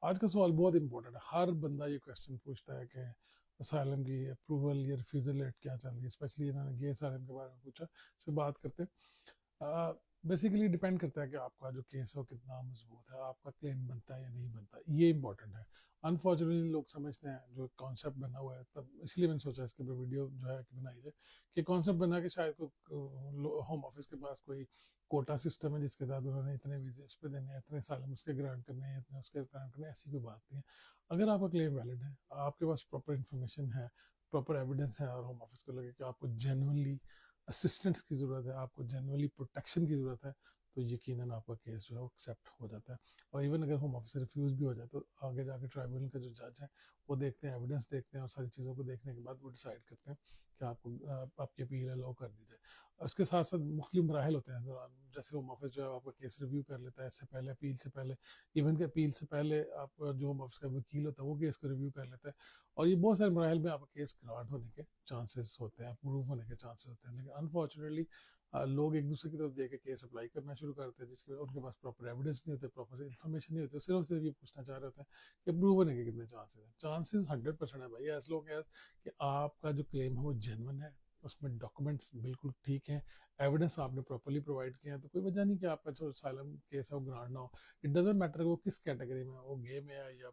آج کا سوال بہت امپورٹنٹ ہے. ہر بندہ یہ کوشچن پوچھتا ہے کہ اسائلم کی اپروول یا ریفیوزل ریٹ کیا چل رہی ہے, اسپیشلی انہوں نے گے اسائلم کے بارے میں پوچھا. اس پہ بات کرتے ہیں. بیسیکلی ڈیپینڈ کرتا ہے کہ آپ کا جو کیس ہے وہ کتنا مضبوط ہے, آپ کا کلیم بنتا ہے یا نہیں بنتا, یہ امپورٹنٹ ہے. انفارچونیٹلی لوگ سمجھتے ہیں جو کانسیپٹ بنا ہوا ہے, تب اس لیے میں نے سوچا اس کے اوپر ویڈیو جو ہے کہ بنائی جائے, کہ کانسیپٹ بنا کہ شاید ہوم آفس کے پاس کوئی کوٹا سسٹم ہے جس کے تحت انہوں نے اتنے ویزے اس پہ دینے ہیں, اتنے اسائلم اس کے گرانٹ کرنے ہیں, اتنے اس کے گرانٹ کرنے ہیں, ایسی کوئی بات نہیں ہے. اگر آپ کا کلیم ویلڈ ہے, آپ کے پاس پراپر انفارمیشن ہے, پراپر ایویڈنس ہے, اور ہوم آفس کو لگے کہ آپ کو جینوئنلی اسسٹنس کی ضرورت ہے, آپ کو جینوئنلی پروٹیکشن کی ضرورت ہے, تو یقیناً آپ کا کیس جو ہے وہ ایکسیپٹ ہو جاتا ہے. اور ایون اگر ہوم آفس سے ریفیوز بھی ہو جائے تو آگے جا کے ٹرائبونل کا جو جج ہے وہ دیکھتے ہیں, ایویڈنس دیکھتے ہیں, اور ساری چیزوں کو دیکھنے کے بعد وہ ڈیسائیڈ کرتے ہیں کہ آپ کو آپ کی اپیل الاؤ کر دی جائے. اس کے ساتھ ساتھ مختلف مراحل ہوتے ہیں. جیسے ہوم آفس جو ہے آپ کا کیس ریویو کر لیتا ہے, اس سے پہلے اپیل سے پہلے, ایون کہ اپیل سے پہلے آپ جو ہوم آفس کا وکیل ہوتا ہے وہ کیس کو ریویو کر لیتا ہے. اور یہ بہت سارے مراحل میں آپ کا کیس گرانٹ ہونے کے چانسز ہوتے ہیں, اپروو ہونے کے چانسز ہوتے ہیں. لیکن انفارچونیٹلی لوگ ایک دوسرے کی طرف دیکھ کے کیس اپلائی کرنا شروع کرتے ہیں, جس کی ان کے پاس پراپر ایویڈنس نہیں ہوتے, پراپر انفارمیشن نہیں ہوتی, صرف یہ پوچھنا چاہ رہے ہوتے ہیں کہ اپروو ہونے کے کتنے چانسز ہیں. چانسز 100% ہے بھائی, ایز لوگ ایز کہ آپ کا جو کلیم ہے وہ جینون ہے, اس میں ڈاکومنٹس بالکل ٹھیک ہیں, ایویڈنس آپ نے پراپرلی پرووائڈ کیا ہے, تو کوئی وجہ نہیں کہ آپ کا جو اسائلم کیس ہے وہ گرانٹ نہ ہو. اٹ ڈزنٹ میٹر وہ کس کیٹیگری میں ہے, وہ گے میں ہے یا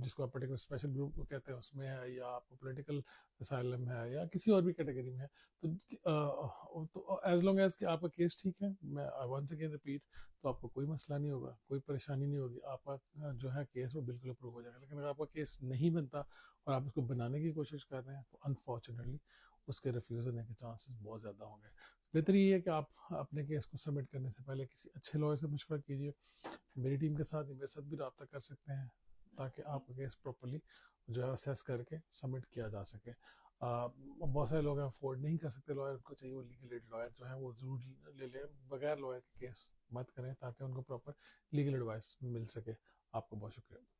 جس کو آپ پرٹیکولر اسپیشل گروپ کہتے ہیں اس میں ہے, یا آپ کو پولیٹیکل اسائلم ہے, یا کسی اور بھی کیٹیگری میں ہے. تو ایز لانگ ایز کہ آپ کا کیس ٹھیک ہے, میں ونس اگین ریپیٹ, تو آپ کو کوئی مسئلہ نہیں ہوگا, کوئی پریشانی نہیں ہوگی, آپ کا جو ہے کیس وہ بالکل اپروو ہو جائے گا. لیکن اگر آپ کا کیس نہیں بنتا اور آپ اس کو بنانے کی کوشش کر رہے ہیں تو انفارچونیٹلی اس کے ریفیوز ہونے کے چانسز بہت زیادہ ہوں گے. بہتر یہ ہے کہ آپ اپنے کیس کو سبمٹ کرنے سے پہلے کسی اچھے لائر سے مشورہ کیجیے. میری ٹیم کے ساتھ میرے ساتھ بھی رابطہ کر سکتے ہیں تاکہ آپ کا کیس پراپرلی جو ہے اسیس کر کے سبمٹ کیا جا سکے. بہت سارے لوگ افورڈ نہیں کر سکتے لائر کو, چاہیے وہ لیگل ایڈ لائر جو ہے وہ ضرور لے لیں, بغیر لائر کے کیس مت کریں تاکہ ان کو پراپر لیگل ایڈوائس مل سکے. آپ کو بہت شکریہ.